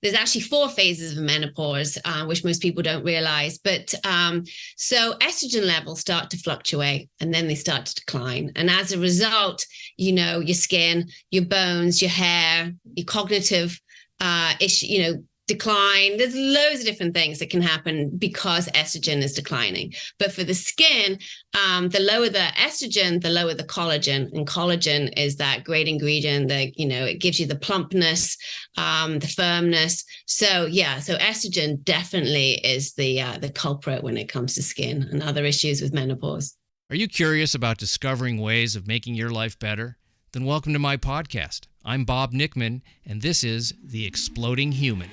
there's actually 4 phases of menopause, which most people don't realize. But so estrogen levels start to fluctuate and then they start to decline. And as a result, your skin, your bones, your hair, your cognitive issue, decline. There's loads of different things that can happen because estrogen is declining. But for the skin, the lower the estrogen, the lower the collagen. And collagen is that great ingredient that, it gives you the plumpness, the firmness. So estrogen definitely is the culprit when it comes to skin and other issues with menopause. Are you curious about discovering ways of making your life better? Then welcome to my podcast. I'm Bob Nickman, and this is The Exploding Human.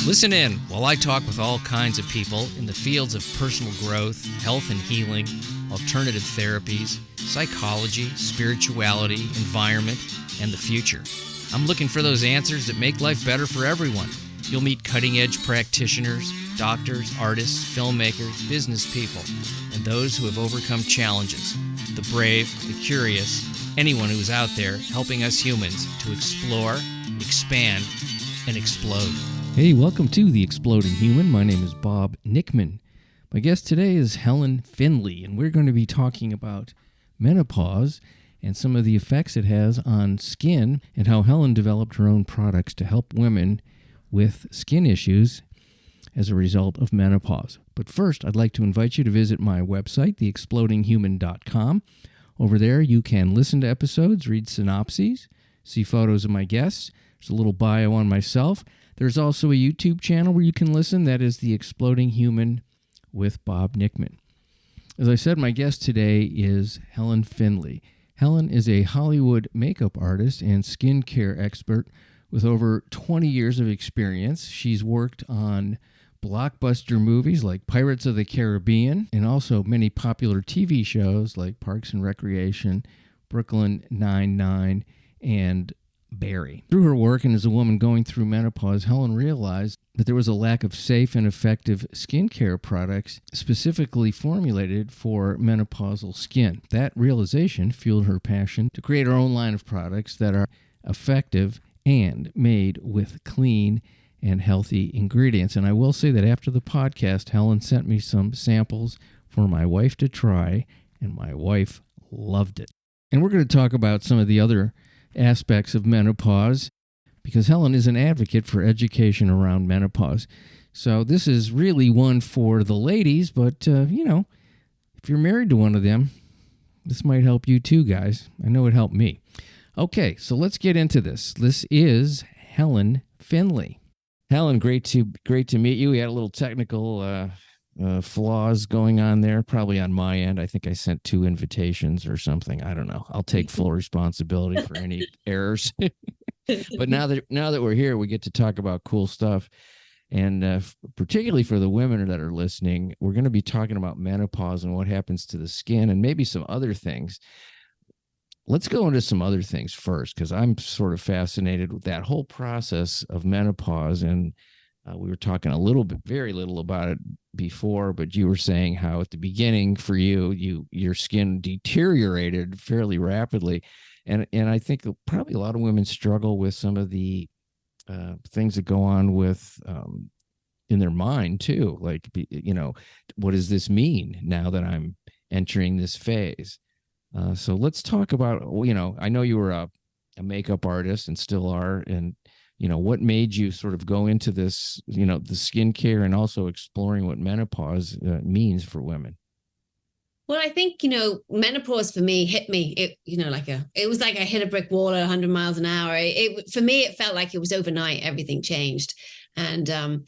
Listen in while I talk with all kinds of people in the fields of personal growth, health and healing, alternative therapies, psychology, spirituality, environment, and the future. I'm looking for those answers that make life better for everyone. You'll meet cutting-edge practitioners, doctors, artists, filmmakers, business people, and those who have overcome challenges. The brave, the curious, anyone who is out there helping us humans to explore, expand, and explode. Hey, welcome to The Exploding Human. My name is Bob Nickman. My guest today is Helen Finlay, and we're going to be talking about menopause and some of the effects it has on skin and how Helen developed her own products to help women with skin issues as a result of menopause. But first, I'd like to invite you to visit my website, theexplodinghuman.com. Over there, you can listen to episodes, read synopses, see photos of my guests. There's a little bio on myself. There's also a YouTube channel where you can listen. That is The Exploding Human with Bob Nickman. As I said, my guest today is Helen Finlay. Helen is a Hollywood makeup artist and skincare expert with over 20 years of experience. She's worked on blockbuster movies like Pirates of the Caribbean and also many popular TV shows like Parks and Recreation, Brooklyn Nine-Nine, and Barry. Through her work and as a woman going through menopause, Helen realized that there was a lack of safe and effective skincare products specifically formulated for menopausal skin. That realization fueled her passion to create her own line of products that are effective and made with clean and healthy ingredients. And I will say that after the podcast, Helen sent me some samples for my wife to try, and my wife loved it. And we're going to talk about some of the other aspects of menopause because Helen is an advocate for education around menopause. So this is really one for the ladies, but, if you're married to one of them, this might help you too, guys. I know it helped me. Okay, so let's get into this. This is Helen Finlay. Helen, great to meet you. We had a little technical flaws going on there, probably on my end. I think I sent 2 invitations or something. I don't know. I'll take full responsibility for any errors. But now that we're here, we get to talk about cool stuff. And particularly for the women that are listening, we're going to be talking about menopause and what happens to the skin and maybe some other things. Let's go into some other things first, because I'm sort of fascinated with that whole process of menopause. And we were talking very little about it before, but you were saying how at the beginning for your skin deteriorated fairly rapidly. And I think probably a lot of women struggle with some of the things that go on with in their mind too. Like, what does this mean now that I'm entering this phase? So let's talk about, I know you were a makeup artist and still are, and what made you sort of go into this, the skincare and also exploring what menopause means for women? Well, I think, menopause for me hit me, it was like I hit a brick wall at 100 miles an hour. For me, it felt like it was overnight, everything changed. And, as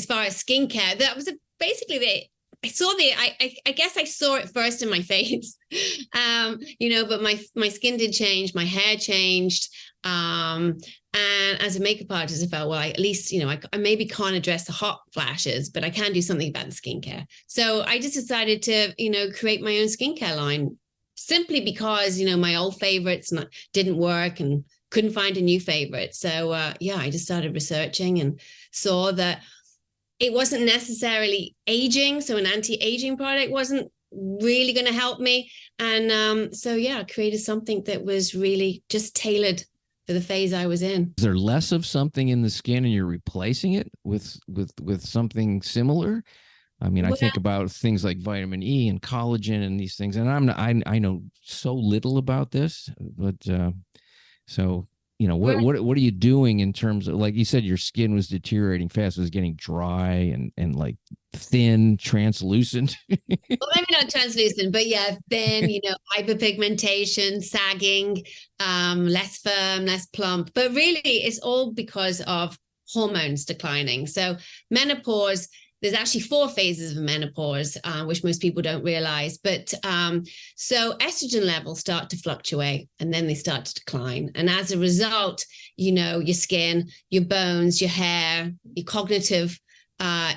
far as skincare, that was basically I guess I saw it first in my face, but my skin did change, my hair changed. And as a makeup artist, I felt, well, at least, I maybe can't address the hot flashes, but I can do something about the skincare. So I just decided to, create my own skincare line simply because, my old favorites didn't work and couldn't find a new favorite. So, I just started researching and saw that it wasn't necessarily aging. So an anti-aging product wasn't really going to help me. And so, yeah, I created something that was really just tailored for the phase I was in. Is there less of something in the skin and you're replacing it with something similar? I mean, I think about things like vitamin E and collagen and these things, and I know so little about this, but so, you know, what are you doing in terms of, like you said, your skin was deteriorating fast, it was getting dry and like thin, translucent. Well, maybe not translucent, but yeah, thin, you know, hyperpigmentation, sagging, less firm, less plump. But really, it's all because of hormones declining. So menopause, there's actually 4 phases of menopause, which most people don't realize. But so estrogen levels start to fluctuate and then they start to decline. And as a result, you know, your skin, your bones, your hair, your cognitive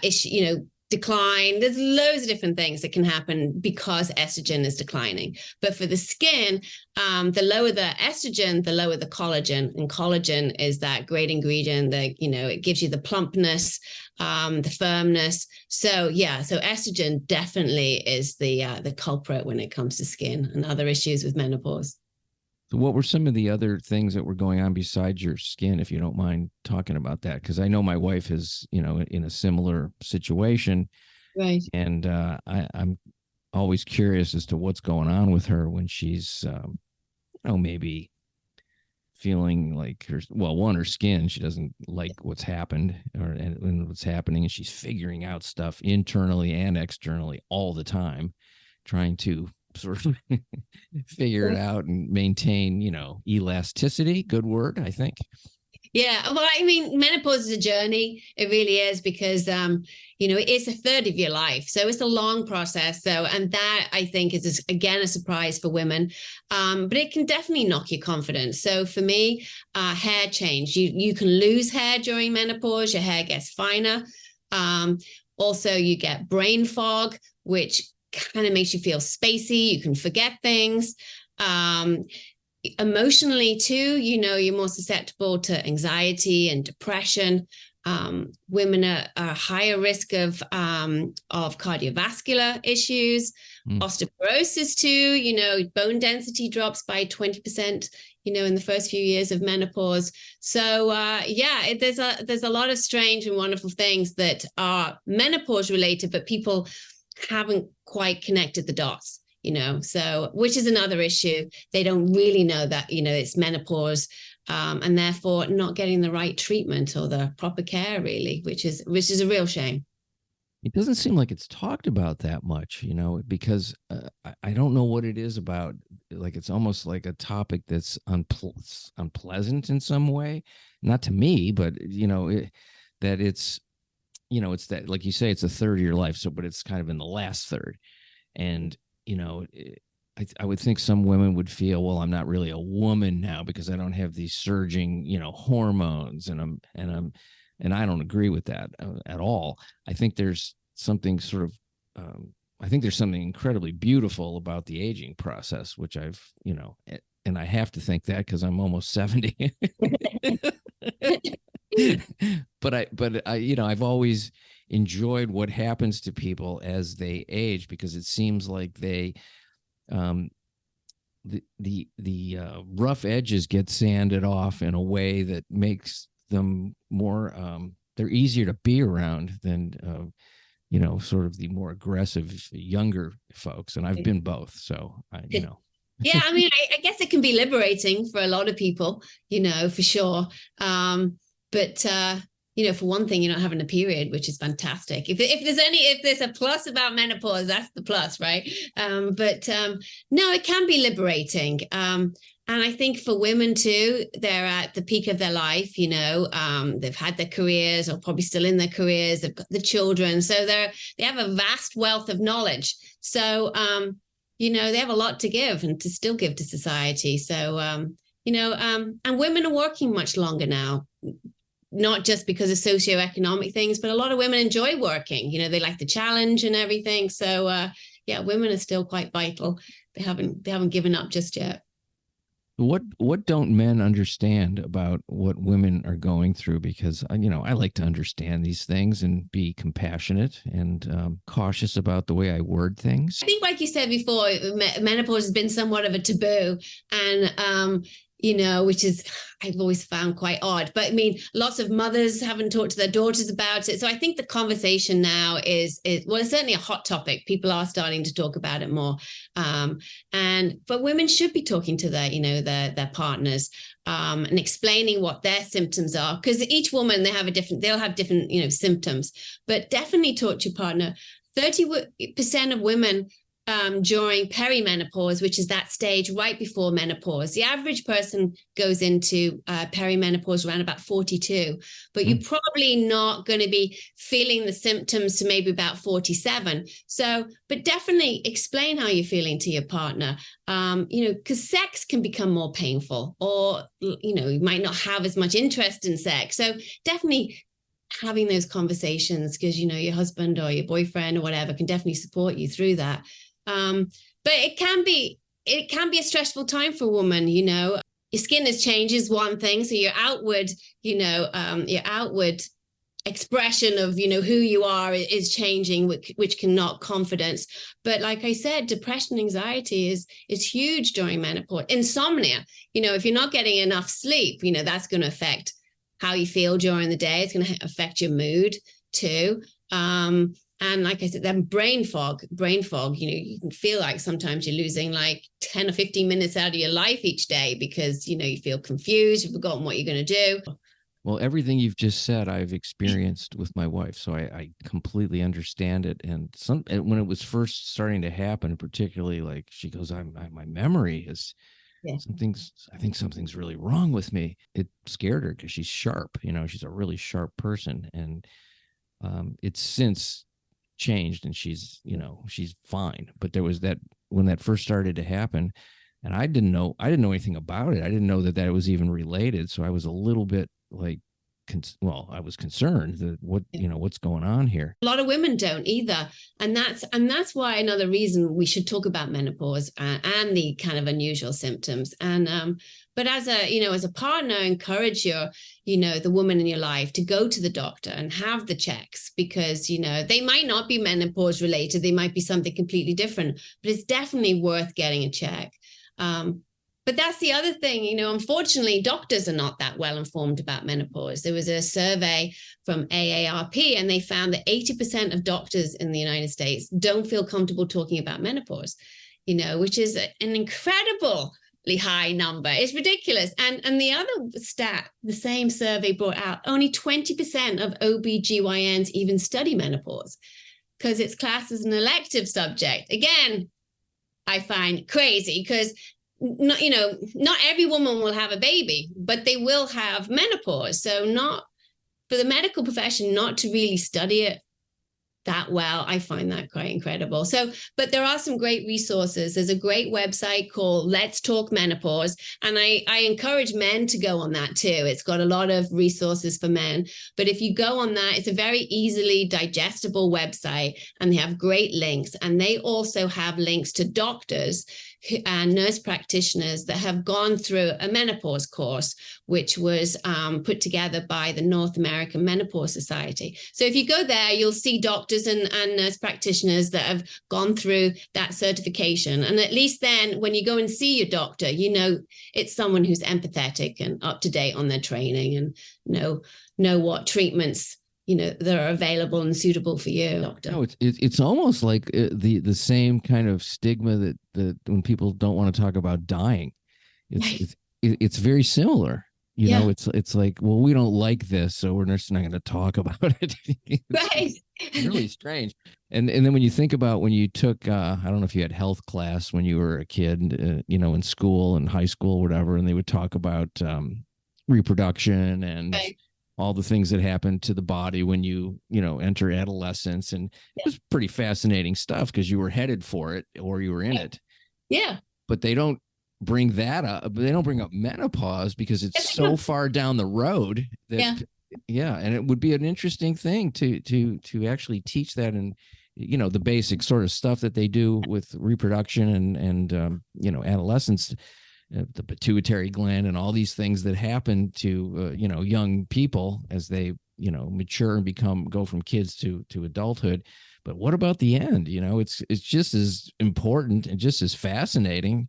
issue, you know, decline. There's loads of different things that can happen because estrogen is declining. But for the skin, the lower the estrogen, the lower the collagen. And collagen is that great ingredient that, you know, it gives you the plumpness, the firmness. So yeah, so estrogen definitely is the culprit when it comes to skin and other issues with menopause. So what were some of the other things that were going on besides your skin, if you don't mind talking about that? Because I know my wife is, you know, in a similar situation. Right. And I'm always curious as to what's going on with her when she's, you know, maybe feeling like her skin, she doesn't like what's happened and what's happening. And she's figuring out stuff internally and externally all the time, trying to sort of figure it out and maintain, you know, elasticity. Good word, I think. Yeah, well, I mean, menopause is a journey. It really is, because, you know, it's a third of your life. So it's a long process. So, and that I think is, again, a surprise for women. But it can definitely knock your confidence. So for me, hair change, you can lose hair during menopause. Your hair gets finer. Also, you get brain fog, which kind of makes you feel spacey. You can forget things. Emotionally too, you know, you're more susceptible to anxiety and depression. Women are higher risk of cardiovascular issues, osteoporosis too. You know, bone density drops by 20%. You know, in the first few years of menopause. So yeah, there's a lot of strange and wonderful things that are menopause related, but people haven't quite connected the dots, you know, so, which is another issue. They don't really know that, you know, it's menopause, and therefore not getting the right treatment or the proper care, really, which is a real shame. It doesn't seem like it's talked about that much, you know, because I don't know what it is about. Like, it's almost like a topic that's unpleasant in some way, not to me, but, you know, that it's, you know, it's that, like you say, it's a third of your life. So, but it's kind of in the last third. And, you know, I would think some women would feel, well, I'm not really a woman now because I don't have these surging, you know, hormones, and I don't agree with that at all. I think there's something sort of, I think there's something incredibly beautiful about the aging process, which I've, you know, and I have to think that because I'm almost 70. But I, you know, I've always enjoyed what happens to people as they age, because it seems like they, the rough edges get sanded off in a way that makes them more, they're easier to be around than, you know, sort of the more aggressive younger folks. And I've been both. So, you know. Yeah, I mean, I guess it can be liberating for a lot of people, you know, for sure. But you know, for one thing, you're not having a period, which is fantastic. If there's a plus about menopause, that's the plus, right? But no, it can be liberating. And I think for women too, they're at the peak of their life, you know, they've had their careers, or probably still in their careers, they've got the children. So they have a vast wealth of knowledge. So, you know, they have a lot to give and to still give to society. So, you know, and women are working much longer now, not just because of socioeconomic things, but a lot of women enjoy working. You know, they like the challenge and everything. So, yeah, women are still quite vital. They haven't given up just yet. What don't men understand about what women are going through? Because I like to understand these things and be compassionate and cautious about the way I word things. I think, like you said before, menopause has been somewhat of a taboo, and which is I've always found quite odd. But I mean, lots of mothers haven't talked to their daughters about it. So I think the conversation now is well, it's certainly a hot topic. People are starting to talk about it more, but women should be talking to their partners and explaining what their symptoms are, because each woman they'll have different symptoms. But definitely talk to your partner. 30% of women during perimenopause, which is that stage right before menopause. The average person goes into perimenopause around about 42, but you're probably not going to be feeling the symptoms to maybe about 47. So, but definitely explain how you're feeling to your partner, because sex can become more painful, or, you might not have as much interest in sex. So definitely having those conversations, because, your husband or your boyfriend or whatever can definitely support you through that. But it can be a stressful time for a woman. Your skin has changed is one thing. So your outward expression of, who you are is changing, which can knock confidence. But like I said, depression, anxiety is huge during menopause. Insomnia, if you're not getting enough sleep, that's going to affect how you feel during the day. It's going to affect your mood too. And like I said, then brain fog, you can feel like sometimes you're losing like 10 or 15 minutes out of your life each day because, you feel confused, you've forgotten what you're going to do. Well, everything you've just said, I've experienced with my wife, so I completely understand it. And when it was first starting to happen, particularly, like she goes, my memory is I think something's really wrong with me. It scared her because she's sharp, she's a really sharp person, and it's since changed, and she's fine. But there was that when that first started to happen, and I didn't know anything about it. I didn't know that it was even related. So I was a little bit like, I was concerned that what's going on here. A lot of women don't either, and that's why another reason we should talk about menopause and the kind of unusual symptoms. And but as a partner, encourage the woman in your life to go to the doctor and have the checks, because they might not be menopause related, they might be something completely different, but it's definitely worth getting a check. But that's the other thing, unfortunately, doctors are not that well informed about menopause. There was a survey from AARP, and they found that 80% of doctors in the United States don't feel comfortable talking about menopause, which is an incredibly high number. It's ridiculous. And the other stat, the same survey brought out, only 20% of OBGYNs even study menopause because it's classed as an elective subject. Again, I find crazy, because not every woman will have a baby, but they will have menopause. So not for the medical profession not to really study it that well, I find that quite incredible. So, but there are some great resources. There's a great website called Let's Talk Menopause, and I encourage men to go on that too. It's got a lot of resources for men, but if you go on that, it's a very easily digestible website, and they have great links, and they also have links to doctors and nurse practitioners that have gone through a menopause course, which was put together by the North American Menopause Society. So if you go there, you'll see doctors and nurse practitioners that have gone through that certification. And at least then when you go and see your doctor, it's someone who's empathetic and up to date on their training and know what treatments that are available and suitable for you, doctor. No, it's almost like the same kind of stigma that when people don't want to talk about dying, it's very similar. It's like, well, we don't like this, so we're just not going to talk about it. Right. It's really strange. And then when you think about when you took, I don't know if you had health class when you were a kid, in school and high school, whatever, and they would talk about reproduction and all the things that happen to the body when you enter adolescence. And it was pretty fascinating stuff because you were headed for it or you were in it. Yeah. But they don't bring that up. They don't bring up menopause because it's so far down the road that, and it would be an interesting thing to actually teach that, and the basic sort of stuff that they do with reproduction and adolescence. the pituitary gland and all these things that happen to, young people as they, mature and go from kids to adulthood. But what about the end? It's just as important and just as fascinating.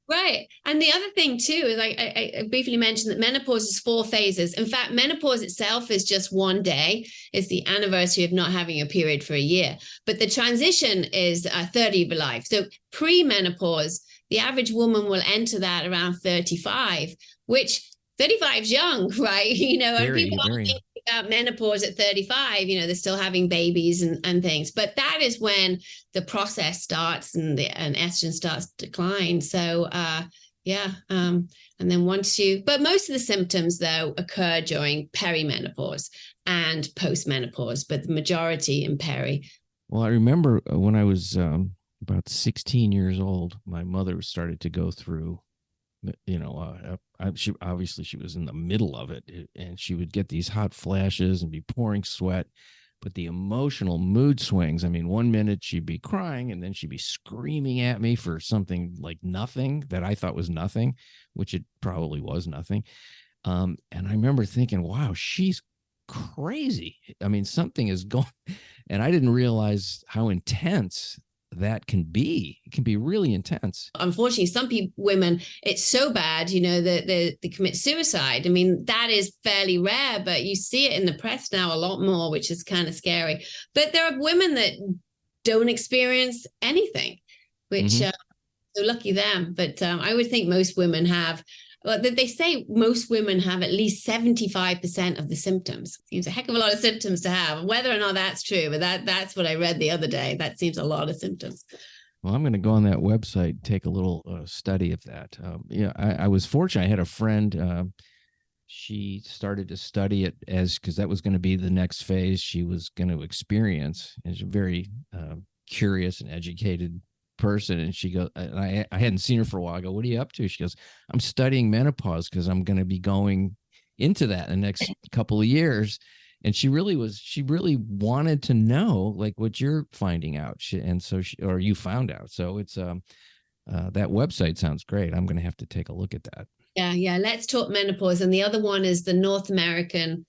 Right. And the other thing too is I briefly mentioned that menopause is 4 phases. In fact, menopause itself is just one day. It's the anniversary of not having a period for a year. But the transition is 30 of your life. So pre-menopause, the average woman will enter that around 35, which 35 is young, right? And people are thinking about menopause at 35, they're still having babies and things. But that is when the process starts and estrogen starts to decline. So, and then but most of the symptoms, though, occur during perimenopause and postmenopause, but the majority in peri. Well, I remember when I was about 16 years old, my mother started to go through, she was in the middle of it, and she would get these hot flashes and be pouring sweat. But the emotional mood swings, one minute she'd be crying and then she'd be screaming at me for something like nothing that I thought was nothing, which it probably was nothing. And I remember thinking, wow, she's crazy. Something is going, and I didn't realize how intense that can be. It can be really intense. Unfortunately, some women, it's so bad, that they commit suicide. That is fairly rare, but you see it in the press now a lot more, which is kind of scary. But there are women that don't experience anything, which so lucky them. But I would think most women have. Well, they say most women have at least 75% of the symptoms. Seems a heck of a lot of symptoms to have. Whether or not that's true, but that's what I read the other day. That seems a lot of symptoms. Well, I'm going to go on that website, take a little study of that. I was fortunate. I had a friend. She started to study it because that was going to be the next phase she was going to experience. And she's a very curious and educated person, and she goes, and I hadn't seen her for a while. I go, what are you up to? She goes, I'm studying menopause because I'm going to be going into that in the next couple of years. And she really wanted to know like what you're finding out. Or you found out. So it's that website sounds great. I'm going to have to take a look at that. Yeah. Let's Talk Menopause. And the other one is the North American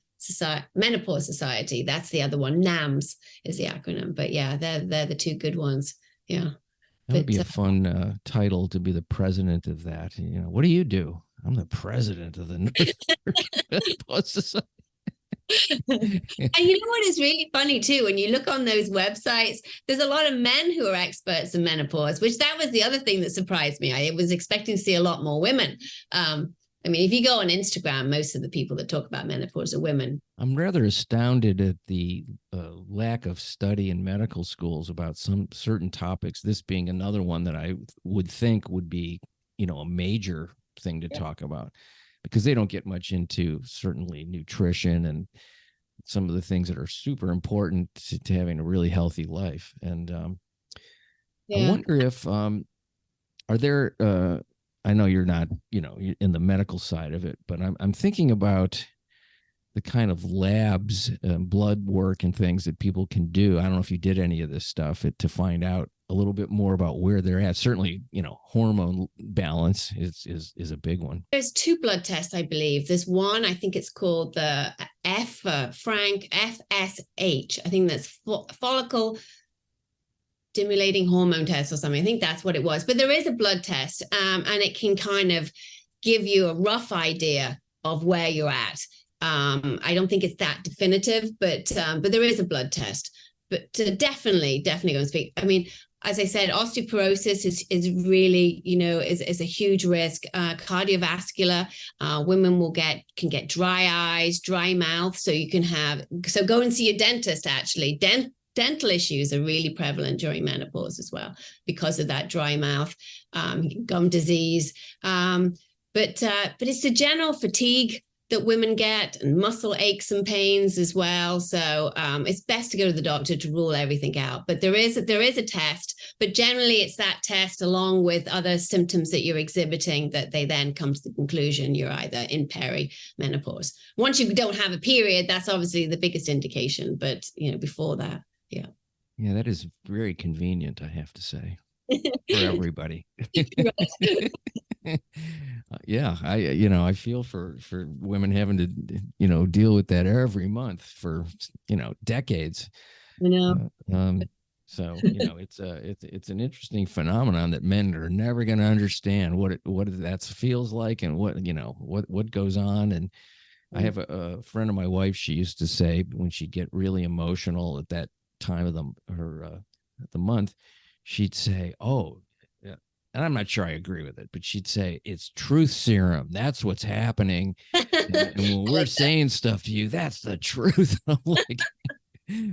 Menopause Society. That's the other one. NAMS is the acronym. But yeah, they're the 2 good ones. Yeah. That would be a fun title to be the president of that. What do you do? I'm the president of the North American Menopause Society. And you know what is really funny too, when you look on those websites, there's a lot of men who are experts in menopause, which that was the other thing that surprised me. I was expecting to see a lot more women. If you go on Instagram, most of the people that talk about menopause are women. I'm rather astounded at the lack of study in medical schools about some certain topics, this being another one that I would think would be, a major thing to talk about, because they don't get much into certainly nutrition and some of the things that are super important to having a really healthy life. And I wonder if, are there, I know you're not, in the medical side of it, but I'm thinking about the kind of labs, blood work and things that people can do. I don't know if you did any of this stuff to find out a little bit more about where they're at. Certainly, hormone balance is a big one. There's 2 blood tests, I believe. There's one, I think it's called the FSH. I think that's follicle stimulating hormone test or something. I think that's what it was. But there is a blood test, and it can kind of give you a rough idea of where you're at. I don't think it's that definitive, but there is a blood test. But definitely going to speak. As I said, osteoporosis is really, is a huge risk. Cardiovascular, women can get dry eyes, dry mouth. So go and see your dentist. Actually, dental issues are really prevalent during menopause as well because of that dry mouth, gum disease. But it's the general fatigue that women get, and muscle aches and pains as well. So it's best to go to the doctor to rule everything out. But there is a test, but generally it's that test along with other symptoms that you're exhibiting that they then come to the conclusion you're either in perimenopause. Once you don't have a period, that's obviously the biggest indication. But before that, yeah. Yeah, that is very convenient, I have to say, for everybody. Yeah, I feel for women having to, deal with that every month for, decades. You know. So, it's an interesting phenomenon that men are never going to understand what that feels like, and what goes on. And I have a friend of my wife. She used to say when she'd get really emotional at that time of the month, she'd say, "Oh, yeah." And I'm not sure I agree with it, but she'd say it's truth serum. That's what's happening. And when we're saying stuff to you, that's the truth. I'm like,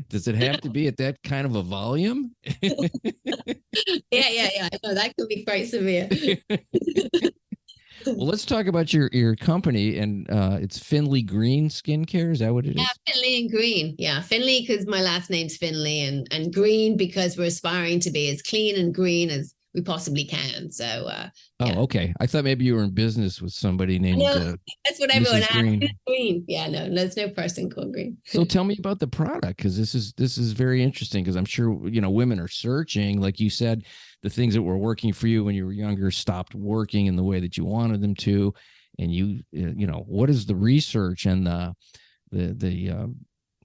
does it have to be at that kind of a volume? Yeah. I know that could be quite severe. Well, let's talk about your company, and it's Finlay+Green skincare. Is that what it is? Yeah, Finlay and Green. Yeah, Finlay because my last name's Finlay, and Green because we're aspiring to be as clean and green as we possibly can. So, yeah. Okay. I thought maybe you were in business with somebody named that's what everyone Mrs. asks. Green. Green. Yeah, no, there's no person called Green. So tell me about the product, because this is very interesting, because I'm sure women are searching, like you said, the things that were working for you when you were younger stopped working in the way that you wanted them to, and what is the research and the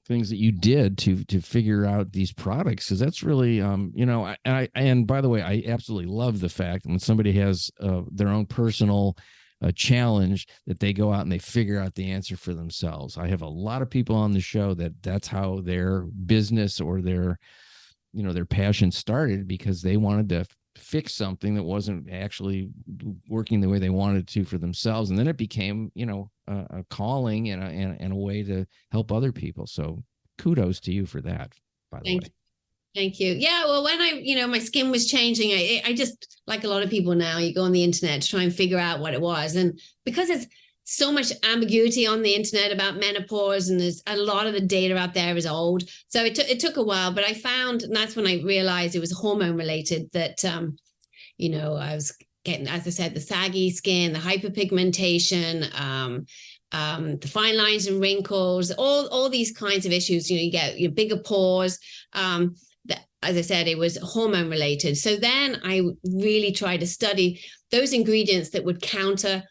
things that you did to figure out these products, because that's really and by the way, I absolutely love the fact when somebody has their own personal challenge that they go out and they figure out the answer for themselves. I have a lot of people on the show that's how their business or their passion started, because they wanted to fix something that wasn't actually working the way they wanted to for themselves, and then it became a calling and a way to help other people. So kudos to you for that, by the way. Thank you. Yeah, well, when my skin was changing, I just, like a lot of people now, you go on the internet to try and figure out what it was. And because there's so much ambiguity on the internet about menopause, and there's a lot of the data out there is old. So it took a while, but I found, and that's when I realized it was hormone related, that, I was getting, as I said, the saggy skin, the hyperpigmentation, the fine lines and wrinkles, all these kinds of issues. You get your bigger pores. As I said, it was hormone related. So then I really tried to study those ingredients that would counter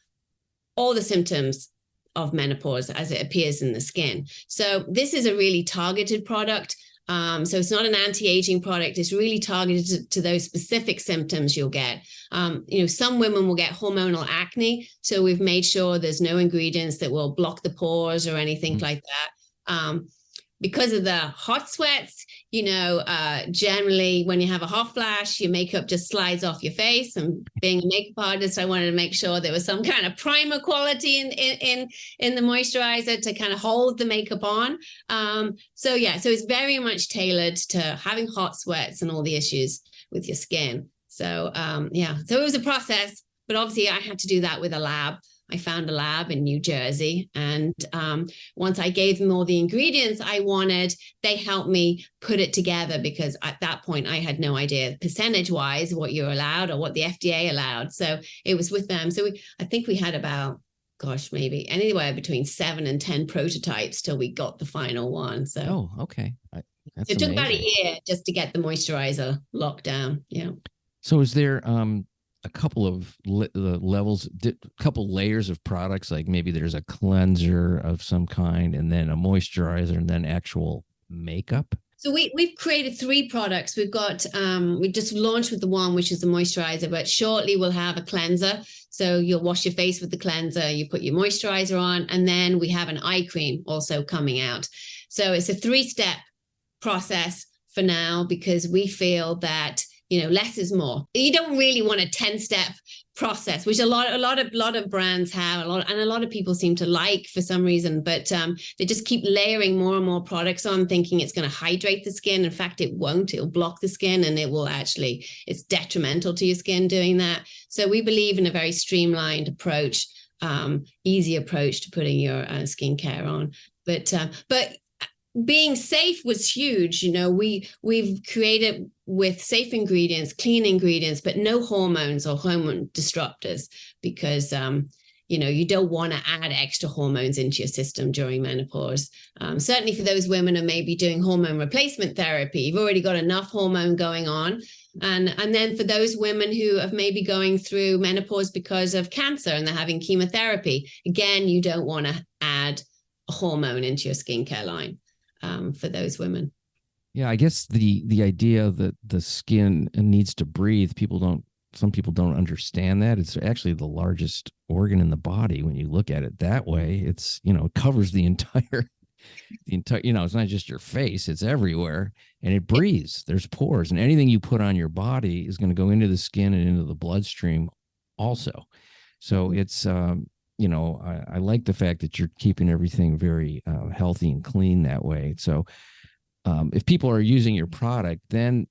all the symptoms of menopause as it appears in the skin. So this is a really targeted product. So it's not an anti-aging product. It's really targeted to those specific symptoms you'll get. Some women will get hormonal acne. So we've made sure there's no ingredients that will block the pores or anything like that. Because of the hot sweats, generally when you have a hot flash, your makeup just slides off your face. And being a makeup artist, I wanted to make sure there was some kind of primer quality in the moisturizer to kind of hold the makeup on. So it's very much tailored to having hot sweats and all the issues with your skin. So so it was a process, but obviously I had to do that with a lab. I found a lab in New Jersey, and once I gave them all the ingredients I wanted, they helped me put it together, because at that point I had no idea percentage-wise what you're allowed or what the FDA allowed. So it was with them. So I think we had about, maybe anywhere between 7 and 10 prototypes till we got the final one. So okay. That's it took amazing. about a year just to get the moisturizer locked down. Yeah. So is there a couple of levels, a couple layers of products, like maybe there's a cleanser of some kind, and then a moisturizer, and then actual makeup? So we've created 3 products. We've got, we just launched with the one, which is the moisturizer, but shortly we'll have a cleanser. So you'll wash your face with the cleanser, you put your moisturizer on, and then we have an eye cream also coming out. So it's a 3-step process for now, because we feel that less is more. You don't really want a 10-step process, which a lot of brands have, and a lot of people seem to like for some reason, but they just keep layering more and more products on, thinking it's going to hydrate the skin. In fact, it won't. It'll block the skin, and it's detrimental to your skin doing that. So we believe in a very streamlined approach, easy approach to putting your skincare on. But being safe was huge. We've created with safe ingredients, clean ingredients, but no hormones or hormone disruptors, because you don't want to add extra hormones into your system during menopause. Certainly for those women who may be doing hormone replacement therapy, you've already got enough hormone going on. And then for those women who have maybe going through menopause because of cancer and they're having chemotherapy, again, you don't want to add a hormone into your skincare line for those women. Yeah, I guess the idea that the skin needs to breathe, some people don't understand that. It's actually the largest organ in the body when you look at it that way. It's, it covers the entire, it's not just your face, it's everywhere, and it breathes. There's pores, and anything you put on your body is going to go into the skin and into the bloodstream also. So it's, I like the fact that you're keeping everything very healthy and clean that way. So if people are using your product, then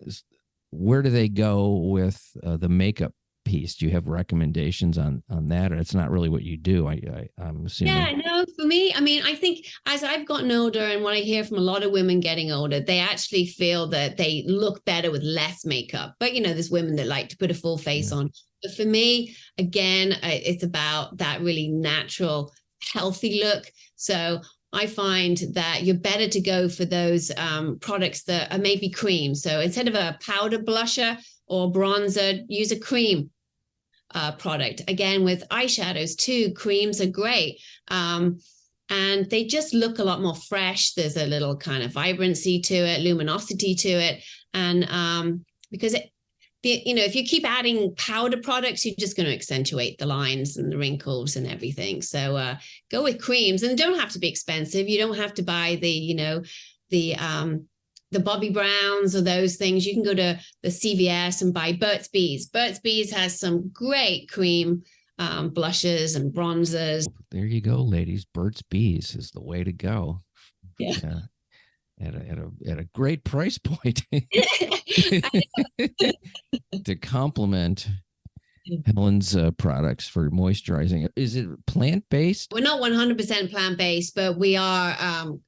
where do they go with the makeup piece? Do you have recommendations on that, or it's not really what you do? I'm assuming. Yeah, no, for me, I mean, I think as I've gotten older, and what I hear from a lot of women getting older, they actually feel that they look better with less makeup. But there's women that like to put a full face on. But for me, again, it's about that really natural, healthy look. So I find that you're better to go for those products that are maybe cream. So instead of a powder blusher or bronzer, use a cream product. Again, with eyeshadows too, creams are great. And they just look a lot more fresh. There's a little kind of vibrancy to it, luminosity to it. And because if you keep adding powder products, you're just going to accentuate the lines and the wrinkles and everything. So go with creams, and they don't have to be expensive. You don't have to buy the Bobbi Browns or those things. You can go to the CVS and buy Burt's Bees. Burt's Bees has some great cream blushes and bronzers. There you go, ladies. Burt's Bees is the way to go. Yeah. At a great price point to complement Helen's products for moisturizing. Is it plant-based? We're not 100% plant-based, but we are,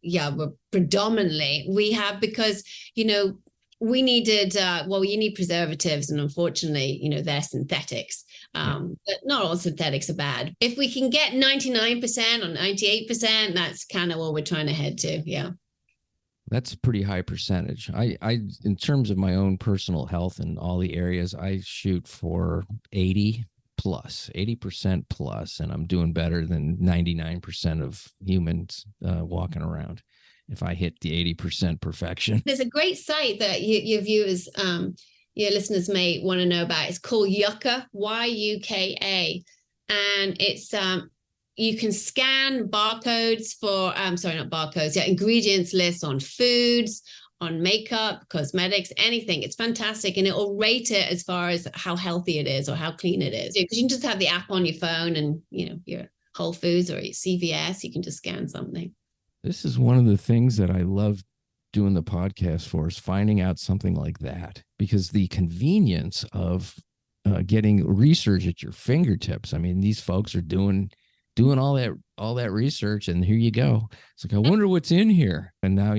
we're predominantly. We have, because, we needed, you need preservatives, and unfortunately, they're synthetics. But not all synthetics are bad. If we can get 99% or 98%, that's kind of what we're trying to head to. Yeah. That's a pretty high percentage. I, in terms of my own personal health in all the areas, I shoot for 80% plus, and I'm doing better than 99% of humans walking around if I hit the 80% perfection. There's a great site that your viewers, your listeners may want to know about. It's called Yucca, Yuka, and it's you can scan barcodes for, ingredients lists on foods, on makeup, cosmetics, anything. It's fantastic. And it will rate it as far as how healthy it is or how clean it is. Because you can just have the app on your phone, and, your Whole Foods or your CVS, you can just scan something. This is one of the things that I love doing the podcast for, is finding out something like that, because the convenience of getting research at your fingertips. I mean, these folks are doing all that research, and here you go. It's like, I wonder what's in here. And now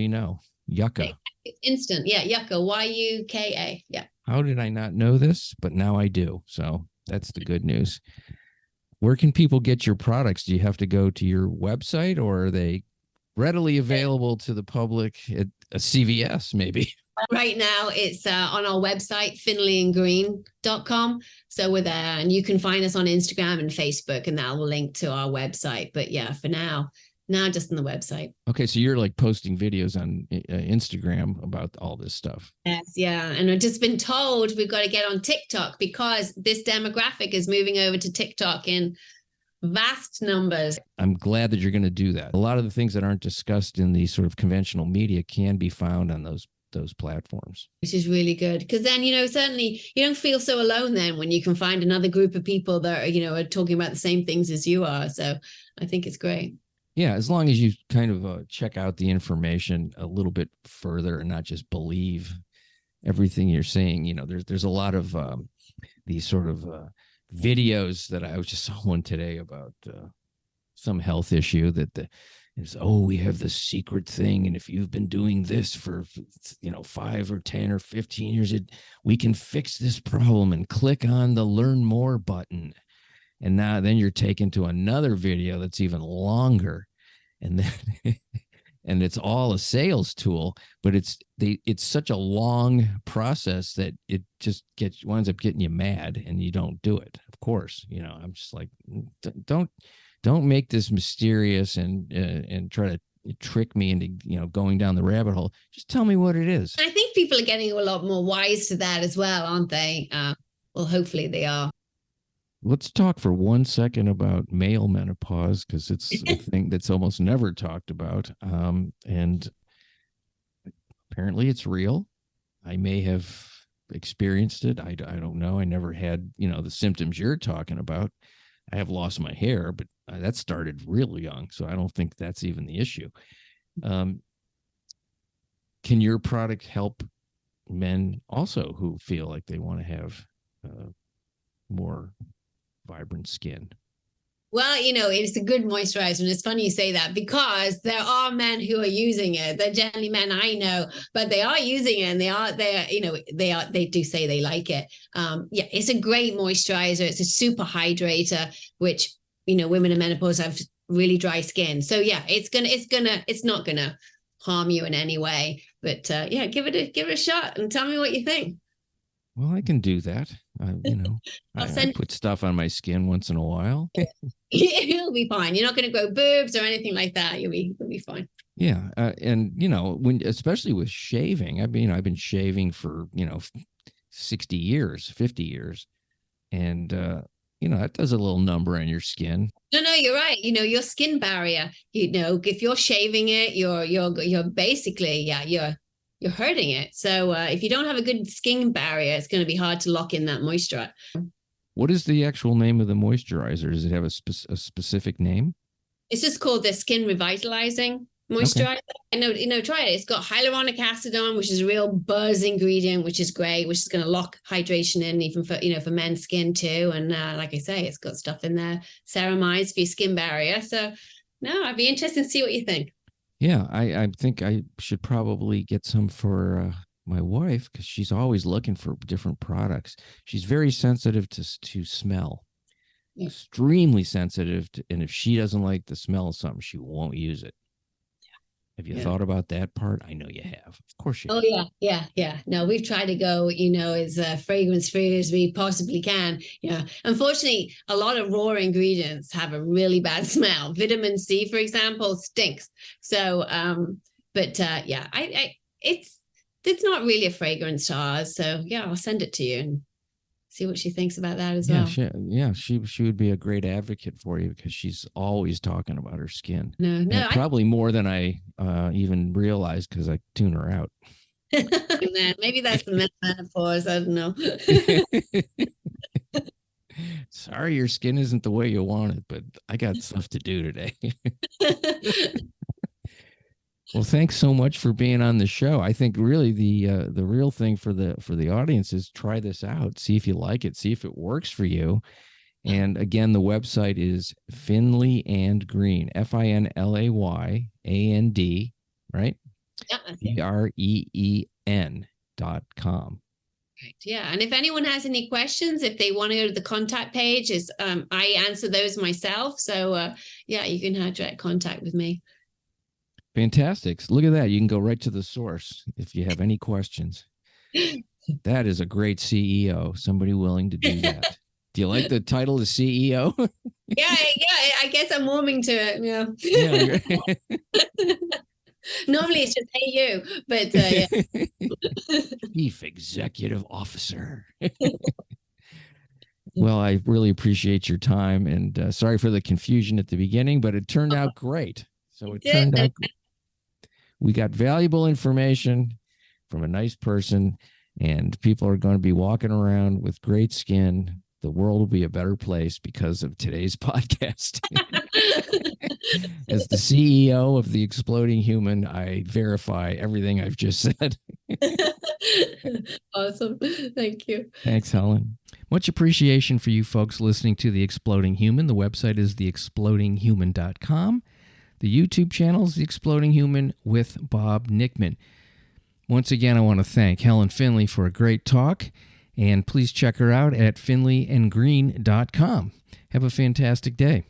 Yucca. It's instant. Yeah, Yucca, Yuka. Yeah. How did I not know this? But now I do. So that's the good news. Where can people get your products? Do you have to go to your website, or are they readily available to the public at a CVS maybe? Right now, it's on our website, finlay+green.com. So we're there, and you can find us on Instagram and Facebook, and that will link to our website. But yeah, for now just on the website. Okay, so you're like posting videos on Instagram about all this stuff. Yes, yeah. And I've just been told we've got to get on TikTok, because this demographic is moving over to TikTok in vast numbers. I'm glad that you're going to do that. A lot of the things that aren't discussed in the sort of conventional media can be found on those platforms, which is really good, because then certainly you don't feel so alone then when you can find another group of people that are talking about the same things as you are. So I think it's great. Yeah, as long as you kind of check out the information a little bit further and not just believe everything you're saying. There's a lot of these sort of videos that I was just saw one today about some health issue that we have this secret thing, and if you've been doing this for 5 or 10 or 15 years, we can fix this problem, and click on the learn more button. And then you're taken to another video that's even longer, and then and it's all a sales tool, but it's such a long process that it just winds up getting you mad, and you don't do it. Of course, I'm just like, don't make this mysterious and try to trick me into going down the rabbit hole. Just tell me what it is. I think people are getting a lot more wise to that as well, aren't they? Well, hopefully they are. Let's talk for 1 second about male menopause, because it's a thing that's almost never talked about. And apparently it's real. I may have experienced it. I don't know. I never had, the symptoms you're talking about. I have lost my hair, but that started really young, so I don't think that's even the issue. Can your product help men also who feel like they want to have more vibrant skin? Well, it's a good moisturizer, and it's funny you say that, because there are men who are using it. They're generally men I know, but they are using it, and they do say they like it. It's a great moisturizer. It's a super hydrator, which women in menopause have really dry skin. So yeah, it's not gonna harm you in any way. But give it a shot and tell me what you think. Well, I can do that. I put stuff on my skin once in a while. You'll be fine. You're not going to grow boobs or anything like that. You'll be fine. Yeah, and especially with shaving. I've been shaving for 60 years, 50 years, and that does a little number on your skin. No, you're right. Your skin barrier. If you're shaving it, you're basically you're hurting it. So if you don't have a good skin barrier, it's going to be hard to lock in that moisture. What is the actual name of the moisturizer? Does it have a specific name? It's just called the Skin Revitalizing Moisturizer. Okay. Try it. It's got hyaluronic acid on, which is a real buzz ingredient, which is great, which is going to lock hydration in even for men's skin too. And like I say, it's got stuff in there, ceramides for your skin barrier. So no, I'd be interested to see what you think. Yeah, I think I should probably get some for my wife, because she's always looking for different products. She's very sensitive to smell, extremely sensitive, and if she doesn't like the smell of something, she won't use it. Have you thought about that part? I know you have. Of course you have. Oh, yeah. No, we've tried to go, as fragrance-free as we possibly can. Yeah. Unfortunately, a lot of raw ingredients have a really bad smell. Vitamin C, for example, stinks. So, it's not really a fragrance to ours. So, yeah, I'll send it to you and see what she thinks about that as well. She would be a great advocate for you, because she's always talking about her skin. No, probably more than I even realized, because I tune her out. Maybe that's the menopause. I don't know. Sorry, your skin isn't the way you want it, but I got stuff to do today. Well, thanks so much for being on the show. I think really the real thing for the audience is try this out, see if you like it, see if it works for you. And again, the website is Finlay+Green, FINLAYAND, right? GREEN.com. Right. Yeah. And if anyone has any questions, if they want to go to the contact page, I answer those myself. So you can have direct contact with me. Fantastic. Look at that. You can go right to the source if you have any questions. That is a great CEO, somebody willing to do that. Do you like the title of CEO? Yeah, I guess I'm warming to it. Yeah. Normally it's just hey you, but Chief Executive Officer. Well, I really appreciate your time, and sorry for the confusion at the beginning, but it turned out great. So it turned out we got valuable information from a nice person, and people are going to be walking around with great skin. The world will be a better place because of today's podcast. As the CEO of The Exploding Human, I verify everything I've just said. Awesome. Thank you. Thanks, Helen. Much appreciation for you folks listening to The Exploding Human. The website is theexplodinghuman.com. The YouTube channel is The Exploding Human with Bob Nickman. Once again, I want to thank Helen Finlay for a great talk, and please check her out at finlayandgreen.com. Have a fantastic day.